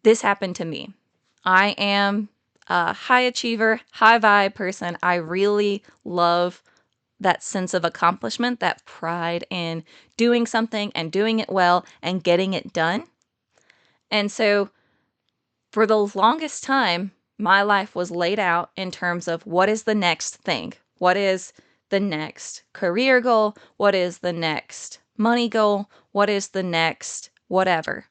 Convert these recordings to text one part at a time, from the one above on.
this happened to me. I am a high achiever, high vibe person. I really love that sense of accomplishment, that pride in doing something and doing it well and getting it done. And so for the longest time, my life was laid out in terms of what is the next thing? What is the next career goal? What is the next money goal? What is the next whatever?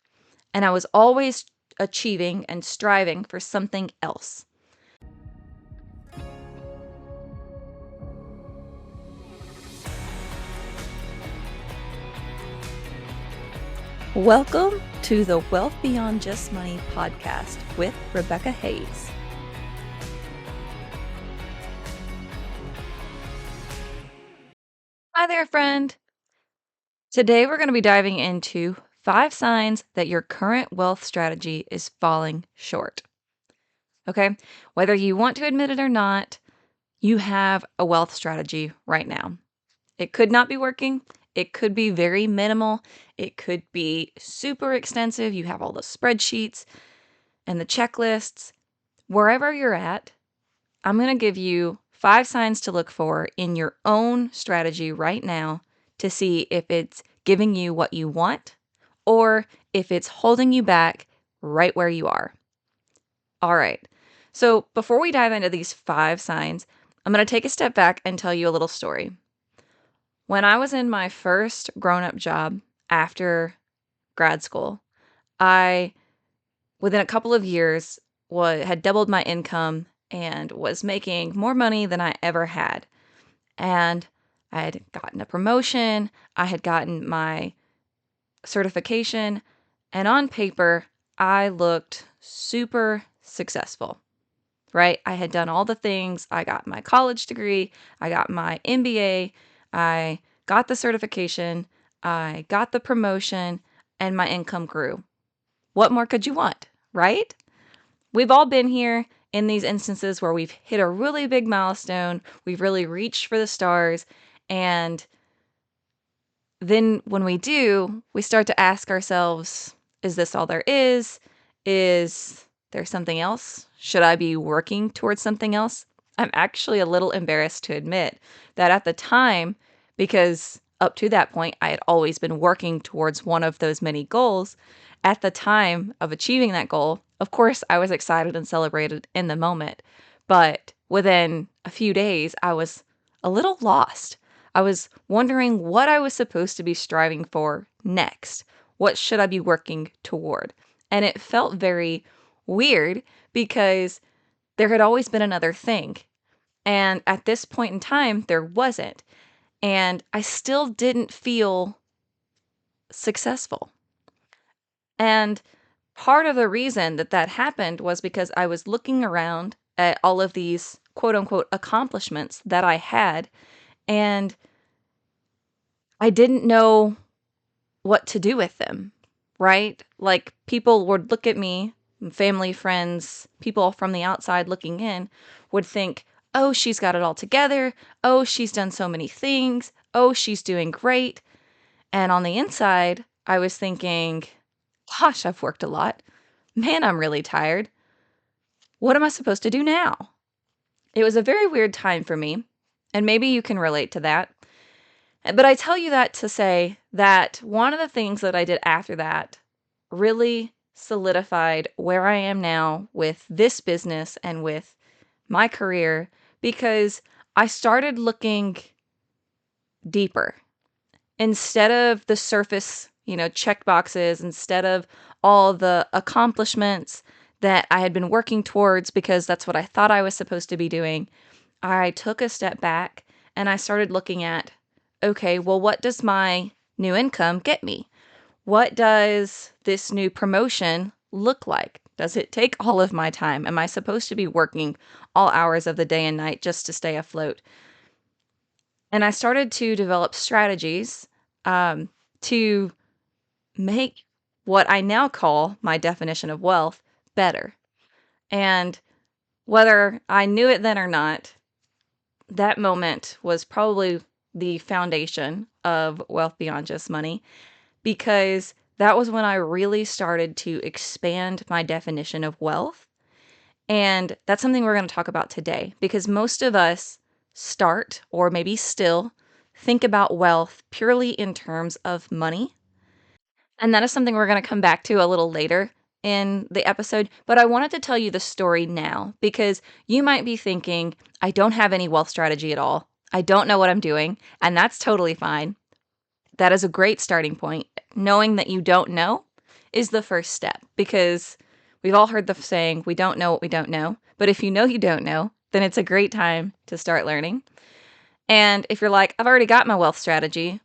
And I was always achieving and striving for something else. Welcome to the Wealth Beyond Just Money podcast with Rebecca Hayes. Hi there, friend. Today we're going to be diving into 5 signs that your current wealth strategy is falling short. Okay? Whether you want to admit it or not, you have a wealth strategy right now. It could not be working. It could be very minimal. It could be super extensive. You have all the spreadsheets and the checklists. Wherever you're at, I'm going to give you 5 signs to look for in your own strategy right now to see if it's giving you what you want or if it's holding you back right where you are. All right. So before we dive into these 5 signs, I'm going to take a step back and tell you a little story. When I was in my first grown-up job after grad school, I, within a couple of years, had doubled my income and was making more money than I ever had. And I had gotten a promotion, I had gotten my certification, and on paper, I looked super successful, right? I had done all the things. I got my college degree, I got my MBA, I got the certification, I got the promotion, and my income grew. What more could you want, right? We've all been here in these instances where we've hit a really big milestone, we've really reached for the stars, and then when we do, we start to ask ourselves, is this all there is? Is there something else? Should I be working towards something else? I'm actually a little embarrassed to admit that at the time, because up to that point, I had always been working towards one of those many goals. At the time of achieving that goal, of course, I was excited and celebrated in the moment. But within a few days, I was a little lost. I was wondering what I was supposed to be striving for next. What should I be working toward? And it felt very weird because there had always been another thing. And at this point in time, there wasn't. And I still didn't feel successful. And part of the reason that that happened was because I was looking around at all of these quote unquote accomplishments that I had, and I didn't know what to do with them, right? Like people would look at me, family, friends, people from the outside looking in would think, oh, she's got it all together. Oh, she's done so many things. Oh, she's doing great. And on the inside, I was thinking, gosh, I've worked a lot. Man, I'm really tired. What am I supposed to do now? It was a very weird time for me, and maybe you can relate to that. But I tell you that to say that one of the things that I did after that really solidified where I am now with this business and with my career, because I started looking deeper. Instead of the surface, check boxes, instead of all the accomplishments that I had been working towards because that's what I thought I was supposed to be doing, I took a step back and I started looking at, okay, well, what does my new income get me? What does this new promotion look like? Does it take all of my time? Am I supposed to be working all hours of the day and night just to stay afloat? And I started to develop strategies to make what I now call my definition of wealth better. And whether I knew it then or not, that moment was probably the foundation of Wealth Beyond Just Money, because that was when I really started to expand my definition of wealth. And that's something we're going to talk about today because most of us start, or maybe still, think about wealth purely in terms of money. And that is something we're going to come back to a little later in the episode. But I wanted to tell you the story now because you might be thinking, I don't have any wealth strategy at all. I don't know what I'm doing. And that's totally fine. That is a great starting point. Knowing that you don't know is the first step because we've all heard the saying, we don't know what we don't know. But if you know you don't know, then it's a great time to start learning. And if you're like, I've already got my wealth strategy,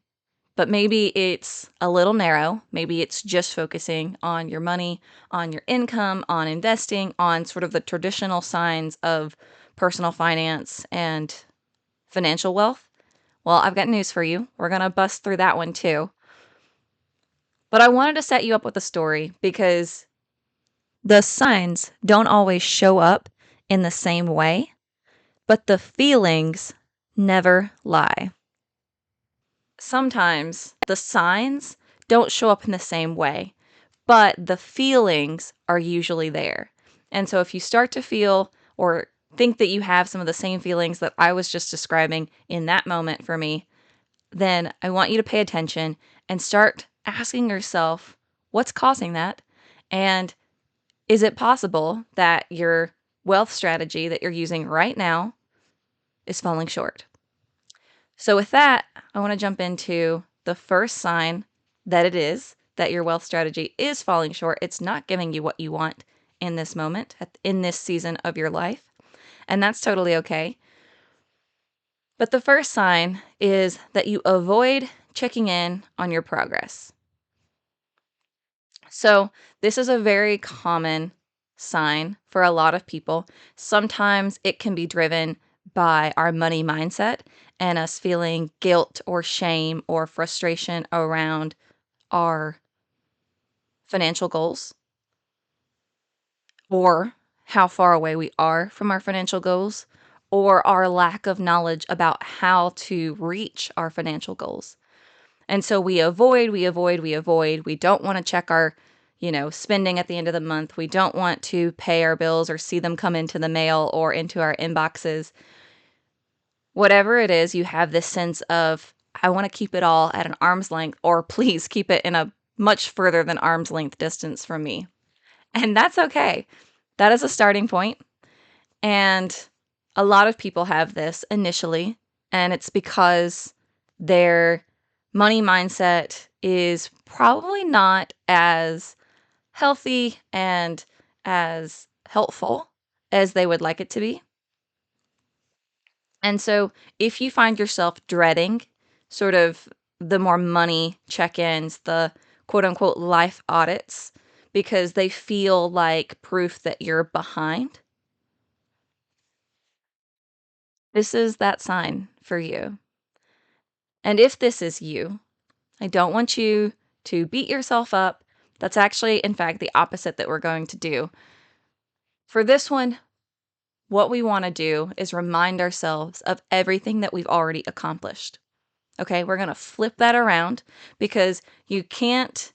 but maybe it's a little narrow. Maybe it's just focusing on your money, on your income, on investing, on sort of the traditional signs of personal finance and financial wealth. Well, I've got news for you. We're going to bust through that one too. But I wanted to set you up with a story because the signs don't always show up in the same way, but the feelings never lie. Sometimes the signs don't show up in the same way, but the feelings are usually there. And so if you start to feel or think that you have some of the same feelings that I was just describing in that moment for me, then I want you to pay attention and start asking yourself, what's causing that? And is it possible that your wealth strategy that you're using right now is falling short? So, with that, I want to jump into the first sign that it is that your wealth strategy is falling short. It's not giving you what you want in this moment, in this season of your life. And that's totally okay. But the first sign is that you avoid checking in on your progress. So, this is a very common sign for a lot of people. Sometimes it can be driven by our money mindset and us feeling guilt or shame or frustration around our financial goals or how far away we are from our financial goals or our lack of knowledge about how to reach our financial goals. And so we avoid. We don't want to check our, spending at the end of the month. We don't want to pay our bills or see them come into the mail or into our inboxes. Whatever it is, you have this sense of, I want to keep it all at an arm's length, or please keep it in a much further than arm's length distance from me. And that's okay. That is a starting point. And a lot of people have this initially, and it's because their money mindset is probably not as healthy and as helpful as they would like it to be. And so if you find yourself dreading sort of the more money check-ins, the quote unquote life audits, because they feel like proof that you're behind, this is that sign for you. And if this is you, I don't want you to beat yourself up. That's actually, in fact, the opposite that we're going to do. For this one, what we want to do is remind ourselves of everything that we've already accomplished. Okay, we're going to flip that around because you can't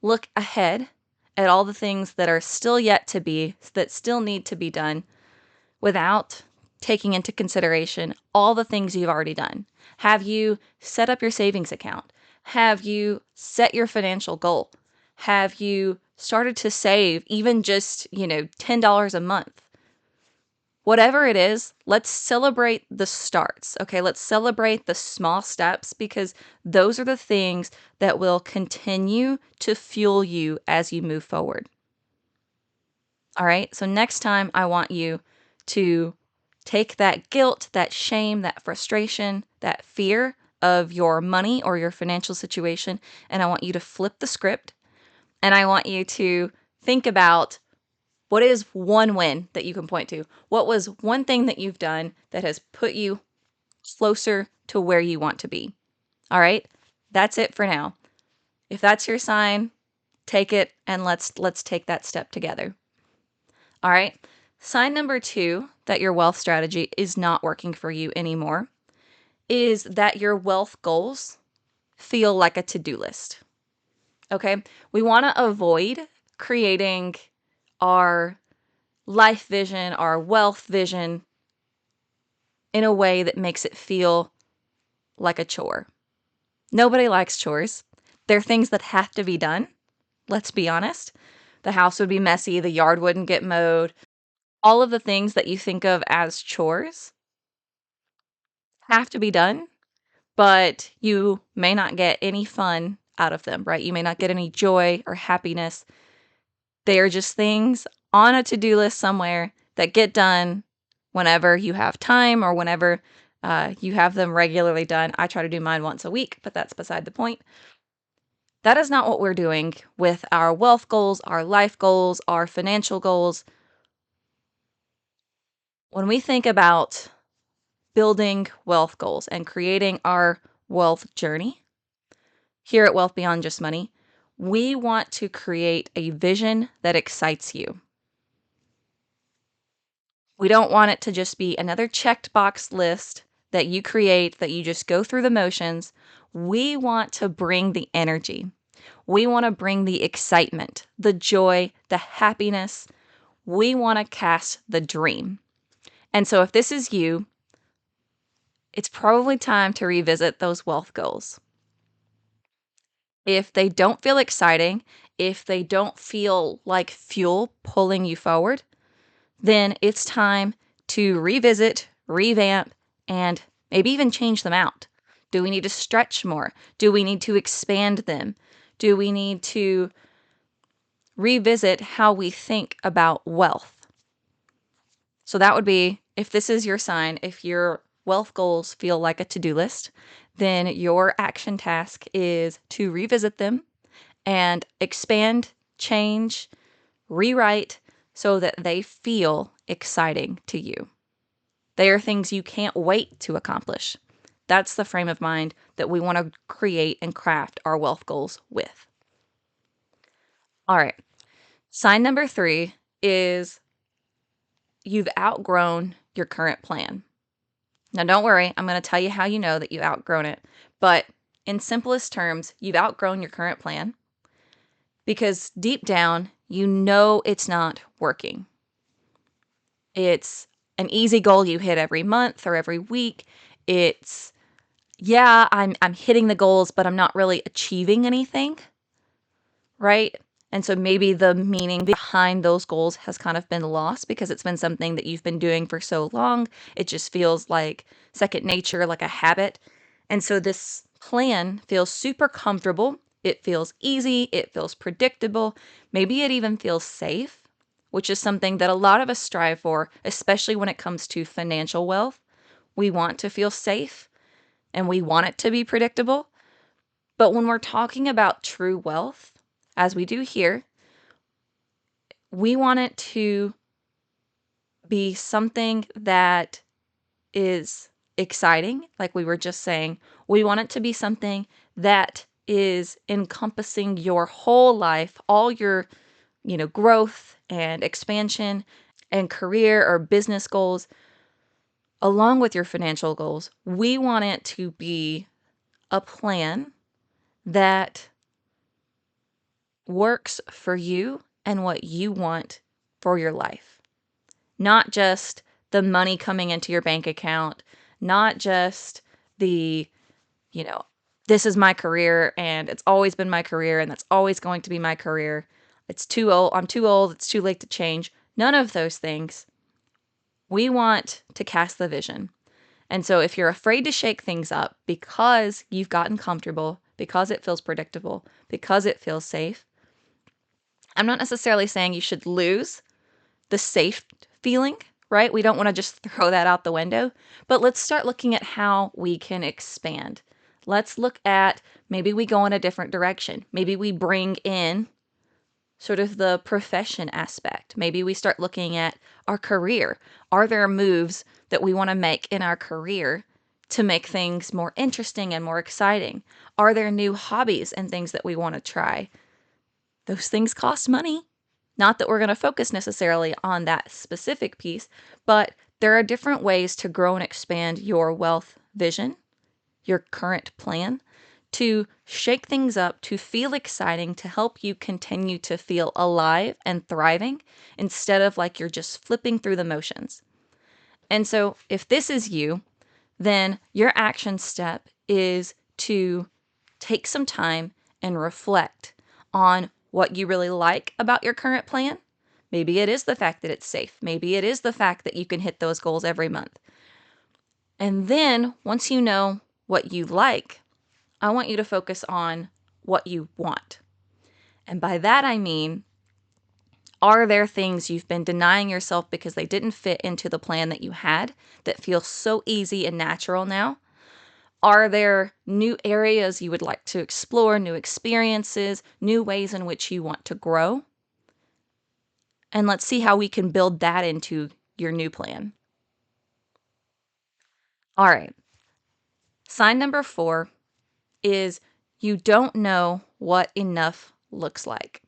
look ahead at all the things that are still yet to be, that still need to be done without taking into consideration all the things you've already done. Have you set up your savings account? Have you set your financial goal? Have you started to save even just, $10 a month? Whatever it is, let's celebrate the starts. Okay, let's celebrate the small steps because those are the things that will continue to fuel you as you move forward. All right, so next time I want you to take that guilt, that shame, that frustration, that fear of your money or your financial situation, and I want you to flip the script and I want you to think about what is one win that you can point to? What was one thing that you've done that has put you closer to where you want to be? All right, that's it for now. If that's your sign, take it and let's take that step together. All right. Sign number 2 that your wealth strategy is not working for you anymore is that your wealth goals feel like a to-do list. Okay. We want to avoid creating our life vision, our wealth vision in a way that makes it feel like a chore. Nobody likes chores. They're things that have to be done. Let's be honest. The house would be messy, the yard wouldn't get mowed. All of the things that you think of as chores have to be done, but you may not get any fun out of them, right? You may not get any joy or happiness. They are just things on a to-do list somewhere that get done whenever you have time or whenever you have them regularly done. I try to do mine once a week, but that's beside the point. That is not what we're doing with our wealth goals, our life goals, our financial goals. When we think about building wealth goals and creating our wealth journey here at Wealth Beyond Just Money, we want to create a vision that excites you. We don't want it to just be another checked box list that you create, that you just go through the motions. We want to bring the energy. We want to bring the excitement, the joy, the happiness. We want to cast the dream. And so if this is you, it's probably time to revisit those wealth goals. If they don't feel exciting, if they don't feel like fuel pulling you forward, then it's time to revisit, revamp, and maybe even change them out. Do we need to stretch more? Do we need to expand them? Do we need to revisit how we think about wealth? So that would be, if this is your sign, if your wealth goals feel like a to-do list, then your action task is to revisit them and expand, change, rewrite so that they feel exciting to you. They are things you can't wait to accomplish. That's the frame of mind that we want to create and craft our wealth goals with. All right. Sign number 3 is you've outgrown your current plan. Now, don't worry, I'm going to tell you how you know that you've outgrown it. But in simplest terms, you've outgrown your current plan because deep down, you know it's not working. It's an easy goal you hit every month or every week. It's, yeah, I'm hitting the goals, but I'm not really achieving anything, right? And so maybe the meaning behind those goals has kind of been lost because it's been something that you've been doing for so long. It just feels like second nature, like a habit. And so this plan feels super comfortable. It feels easy. It feels predictable. Maybe it even feels safe, which is something that a lot of us strive for, especially when it comes to financial wealth. We want to feel safe and we want it to be predictable. But when we're talking about true wealth, as we do here, we want it to be something that is exciting, like we were just saying. We want it to be something that is encompassing your whole life, all your, growth and expansion and career or business goals, along with your financial goals. We want it to be a plan that works for you and what you want for your life. Not just the money coming into your bank account, not just the, this is my career and it's always been my career and that's always going to be my career. It's too old. I'm too old. It's too late to change. None of those things. We want to cast the vision. And so if you're afraid to shake things up because you've gotten comfortable, because it feels predictable, because it feels safe, I'm not necessarily saying you should lose the safe feeling, right? We don't want to just throw that out the window, but let's start looking at how we can expand. Let's look at maybe we go in a different direction. Maybe we bring in sort of the profession aspect. Maybe we start looking at our career. Are there moves that we want to make in our career to make things more interesting and more exciting? Are there new hobbies and things that we want to try? Those things cost money. Not that we're going to focus necessarily on that specific piece, but there are different ways to grow and expand your wealth vision, your current plan, to shake things up, to feel exciting, to help you continue to feel alive and thriving instead of like you're just flipping through the motions. And so if this is you, then your action step is to take some time and reflect on what you really like about your current plan. Maybe it is the fact that it's safe. Maybe it is the fact that you can hit those goals every month. And then once you know what you like, I want you to focus on what you want. And by that, I mean, are there things you've been denying yourself because they didn't fit into the plan that you had that feel so easy and natural now? Are there new areas you would like to explore, new experiences, new ways in which you want to grow? And let's see how we can build that into your new plan. All right. Sign number 4 is you don't know what enough looks like.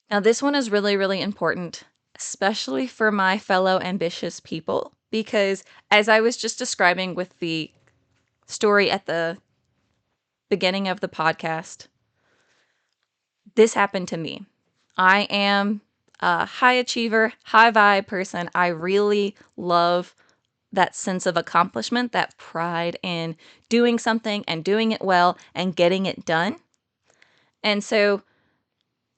Now, this one is really, really important, especially for my fellow ambitious people, because as I was just describing with the story at the beginning of the podcast, this happened to me. I am a high achiever, high vibe person. I really love that sense of accomplishment, that pride in doing something and doing it well and getting it done. And so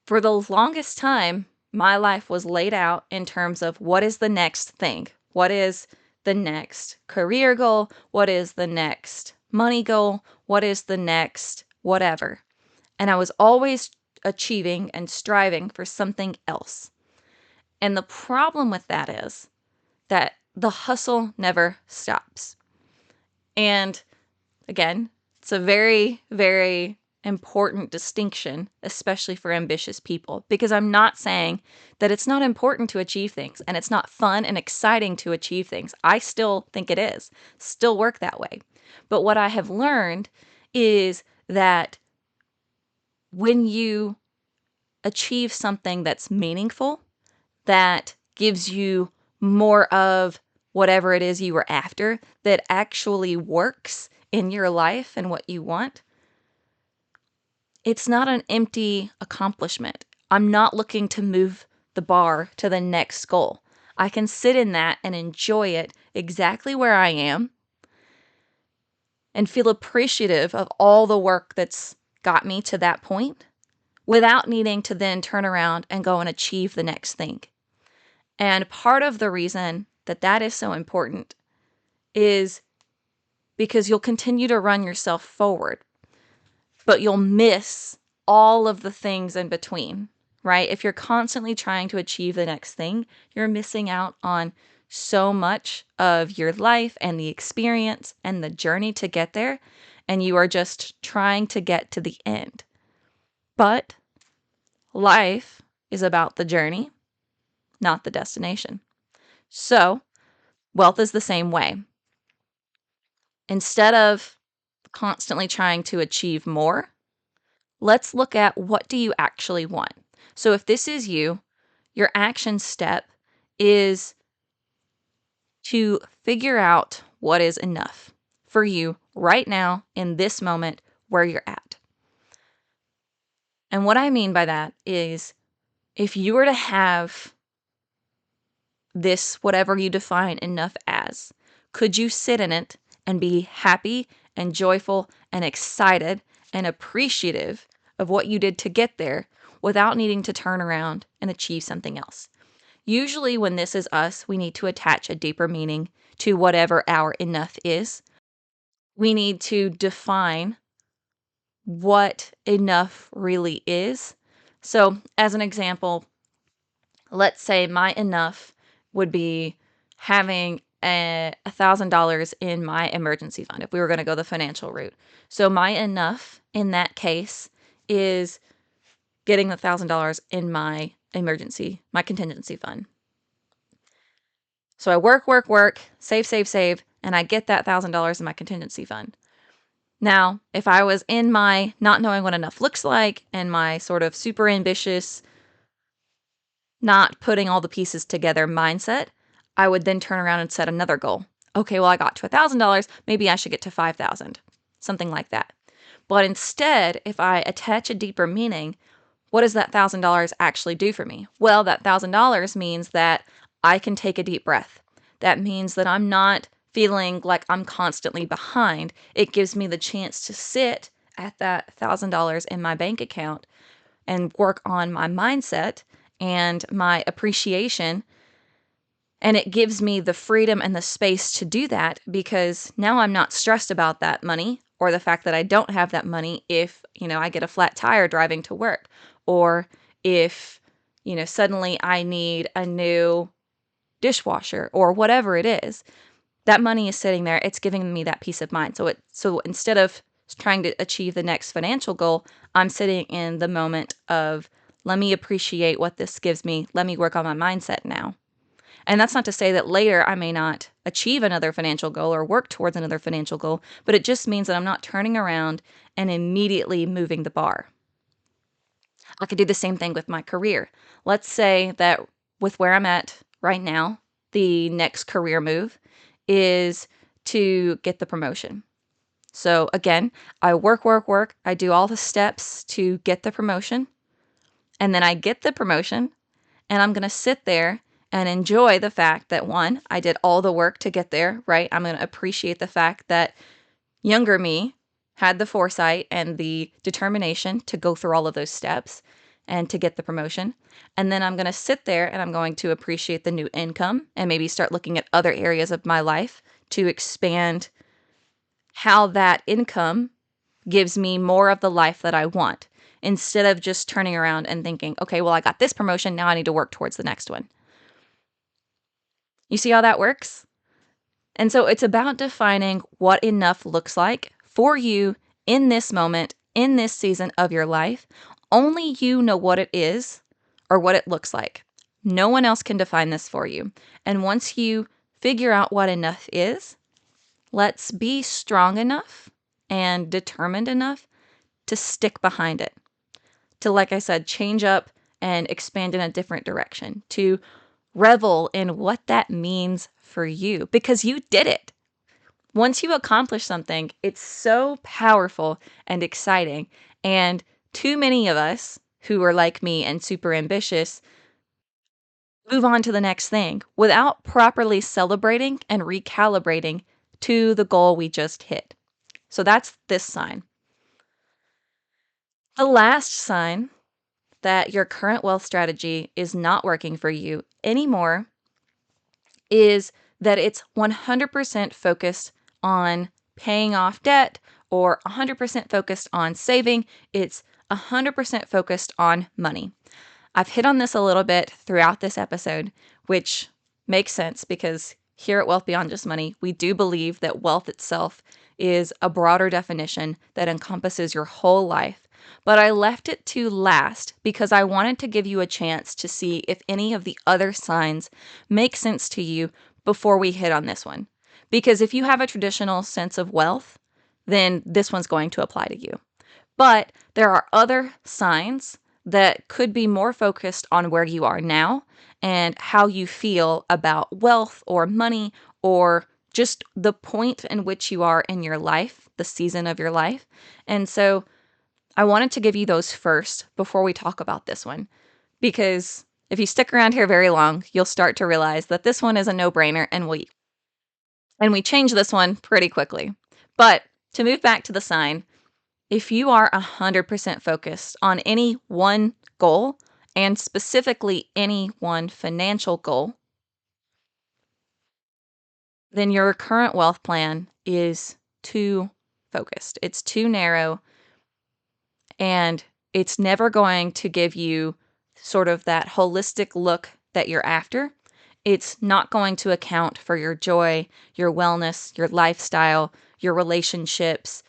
for the longest time, my life was laid out in terms of what is the next thing? What is the next career goal? What is the next money goal? What is the next whatever? And I was always achieving and striving for something else. And the problem with that is that the hustle never stops. And again, it's a very, very important distinction, especially for ambitious people, because I'm not saying that it's not important to achieve things and it's not fun and exciting to achieve things. I still think it is, still work that way. But what I have learned is that when you achieve something that's meaningful, that gives you more of whatever it is you were after, that actually works in your life and what you want, it's not an empty accomplishment. I'm not looking to move the bar to the next goal. I can sit in that and enjoy it exactly where I am and feel appreciative of all the work that's got me to that point without needing to then turn around and go and achieve the next thing. And part of the reason that that is so important is because you'll continue to run yourself forward, but you'll miss all of the things in between, right? If you're constantly trying to achieve the next thing, you're missing out on so much of your life and the experience and the journey to get there, and you are just trying to get to the end. But life is about the journey, not the destination. So, wealth is the same way. Instead of constantly trying to achieve more, let's look at what do you actually want. So if this is you, your action step is to figure out what is enough for you right now in this moment where you're at. And what I mean by that is if you were to have this, whatever you define enough as, could you sit in it and be happy and joyful and excited and appreciative of what you did to get there without needing to turn around and achieve something else? Usually when this is us, we need to attach a deeper meaning to whatever our enough is. We need to define what enough really is. So as an example, let's say my enough would be having $1,000 in my emergency fund if we were going to go the financial route. So my enough in that case is getting the $1,000 in my contingency fund. So I work, save, and I get that $1,000 in my contingency fund. Now, if I was in my not knowing what enough looks like and my sort of super ambitious, not putting all the pieces together mindset, I would then turn around and set another goal. Okay, well, I got to $1,000. Maybe I should get to $5,000. something like that. But instead, if I attach a deeper meaning, what does that $1,000 actually do for me? Well, that $1,000 means that I can take a deep breath. That means that I'm not feeling like I'm constantly behind. It gives me the chance to sit at that $1,000 in my bank account and work on my mindset and my appreciation. And it gives me the freedom and the space to do that because now I'm not stressed about that money or the fact that I don't have that money if, I get a flat tire driving to work, or if, suddenly I need a new dishwasher or whatever it is. That money is sitting there. It's giving me that peace of mind. So instead of trying to achieve the next financial goal, I'm sitting in the moment of, let me appreciate what this gives me. Let me work on my mindset now. And that's not to say that later I may not achieve another financial goal or work towards another financial goal, but it just means that I'm not turning around and immediately moving the bar. I could do the same thing with my career. Let's say that with where I'm at right now, the next career move is to get the promotion. So again, I work. I do all the steps to get the promotion. And then I get the promotion, and I'm going to sit there and enjoy the fact that, one, I did all the work to get there, right? I'm going to appreciate the fact that younger me had the foresight and the determination to go through all of those steps and to get the promotion. And then I'm going to sit there and I'm going to appreciate the new income and maybe start looking at other areas of my life to expand how that income gives me more of the life that I want, instead of just turning around and thinking, okay, well, I got this promotion. Now I need to work towards the next one. You see how that works? And so it's about defining what enough looks like for you in this moment, in this season of your life. Only you know what it is or what it looks like. No one else can define this for you. And once you figure out what enough is, let's be strong enough and determined enough to stick behind it. To, like I said, change up and expand in a different direction. To revel in what that means for you, because you did it. Once you accomplish something, it's so powerful and exciting. And too many of us who are like me and super ambitious move on to the next thing without properly celebrating and recalibrating to the goal we just hit. So that's this sign. The last sign that your current wealth strategy is not working for you anymore is that it's 100% focused on paying off debt or 100% focused on saving. It's 100% focused on money. I've hit on this a little bit throughout this episode, which makes sense because here at Wealth Beyond Just Money, we do believe that wealth itself is a broader definition that encompasses your whole life. But I left it to last because I wanted to give you a chance to see if any of the other signs make sense to you before we hit on this one. Because if you have a traditional sense of wealth, then this one's going to apply to you. But there are other signs that could be more focused on where you are now and how you feel about wealth or money or just the point in which you are in your life, the season of your life. And so I wanted to give you those first before we talk about this one, because if you stick around here very long, you'll start to realize that this one is a no-brainer and we change this one pretty quickly. But to move back to the sign, if you are 100% focused on any one goal, and specifically any one financial goal, then your current wealth plan is too focused. It's too narrow, and it's never going to give you sort of that holistic look that you're after. It's not going to account for your joy, your wellness, your lifestyle, your relationships,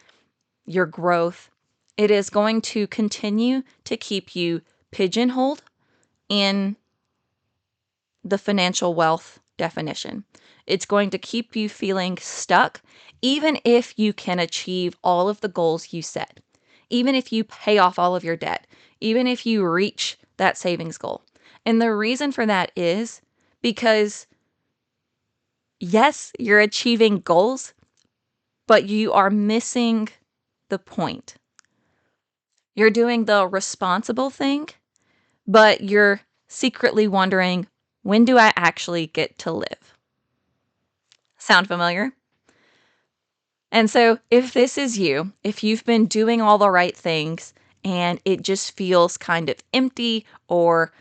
your growth. It is going to continue to keep you pigeonholed in the financial wealth definition. It's going to keep you feeling stuck, even if you can achieve all of the goals you set, even if you pay off all of your debt, even if you reach that savings goal. And the reason for that is because, yes, you're achieving goals, but you are missing the point. You're doing the responsible thing, but you're secretly wondering, when do I actually get to live? Sound familiar? And so if this is you, if you've been doing all the right things and it just feels kind of empty or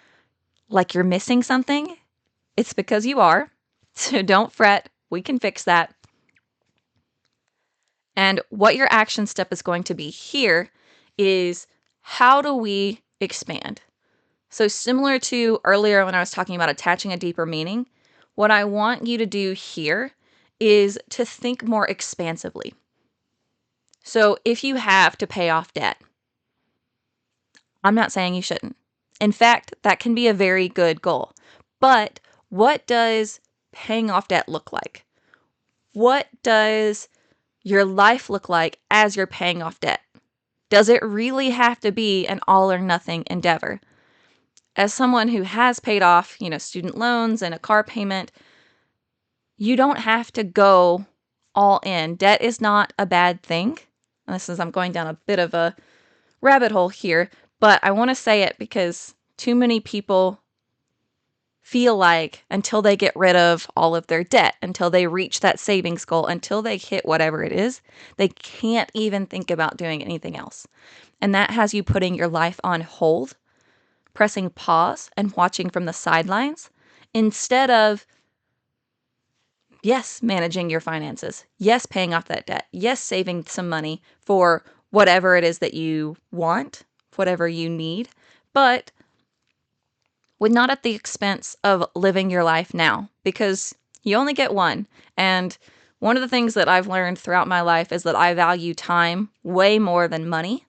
like you're missing something, it's because you are. So don't fret. We can fix that. And what your action step is going to be here is, how do we expand? So similar to earlier when I was talking about attaching a deeper meaning, what I want you to do here is to think more expansively. So if you have to pay off debt, I'm not saying you shouldn't. In fact, that can be a very good goal. But what does paying off debt look like? What does your life look like as you're paying off debt? Does it really have to be an all or nothing endeavor? As someone who has paid off, student loans and a car payment, you don't have to go all in. Debt is not a bad thing. I'm going down a bit of a rabbit hole here, but I want to say it because too many people feel like until they get rid of all of their debt, until they reach that savings goal, until they hit whatever it is, they can't even think about doing anything else. And that has you putting your life on hold, pressing pause and watching from the sidelines instead of, yes, managing your finances, yes, paying off that debt, yes, saving some money for whatever it is that you want, whatever you need, but not at the expense of living your life now, because you only get one. And one of the things that I've learned throughout my life is that I value time way more than money.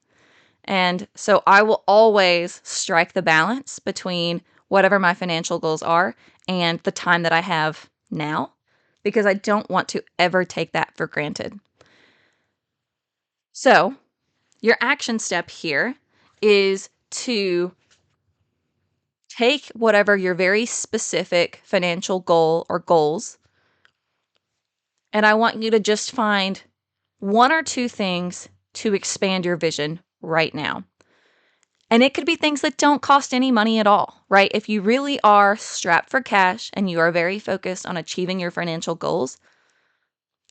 And so I will always strike the balance between whatever my financial goals are and the time that I have now, because I don't want to ever take that for granted. So your action step here is to take whatever your very specific financial goal or goals, and I want you to just find one or two things to expand your vision right now. And it could be things that don't cost any money at all, right? If you really are strapped for cash and you are very focused on achieving your financial goals,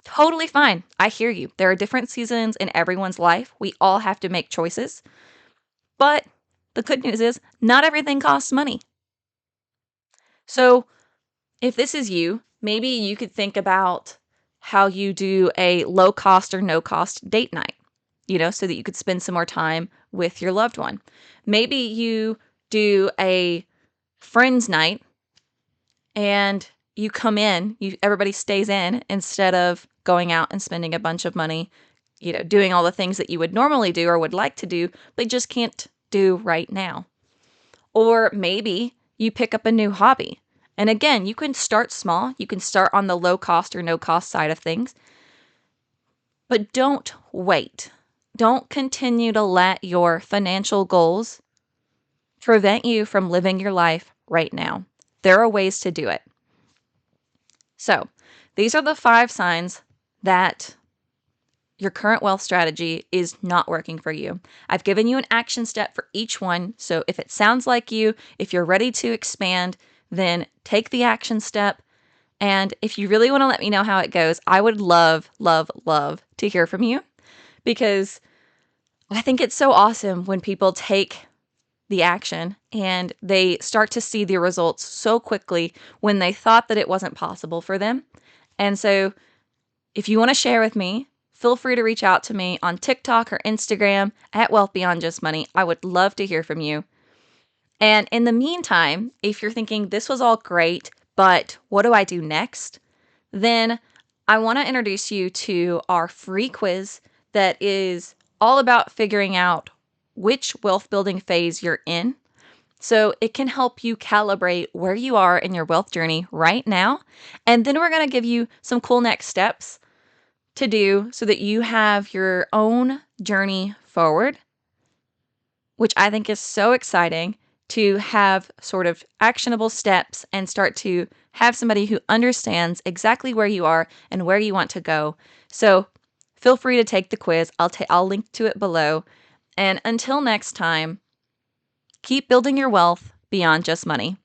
totally fine. I hear you. There are different seasons in everyone's life. We all have to make choices. But the good news is not everything costs money. So if this is you, maybe you could think about how you do a low cost or no cost date night, so that you could spend some more time with your loved one. Maybe you do a friends night and you come in, everybody stays in instead of going out and spending a bunch of money, doing all the things that you would normally do or would like to do, but just can't do right now. Or maybe you pick up a new hobby. And again, you can start small. You can start on the low cost or no cost side of things. But don't wait. Don't continue to let your financial goals prevent you from living your life right now. There are ways to do it. So, these are the 5 signs that your current wealth strategy is not working for you. I've given you an action step for each one. So, if it sounds like you, if you're ready to expand, then take the action step. And if you really want to let me know how it goes, I would love, love, love to hear from you, because I think it's so awesome when people take the action and they start to see the results so quickly when they thought that it wasn't possible for them. And so if you want to share with me, feel free to reach out to me on TikTok or Instagram at Wealth Beyond Just Money. I would love to hear from you. And in the meantime, if you're thinking this was all great, but what do I do next? Then I want to introduce you to our free quiz that is all about figuring out which wealth building phase you're in. So it can help you calibrate where you are in your wealth journey right now. And then we're going to give you some cool next steps to do so that you have your own journey forward, which I think is so exciting, to have sort of actionable steps and start to have somebody who understands exactly where you are and where you want to go. So feel free to take the quiz. I'll link to it below. And until next time, keep building your wealth beyond just money.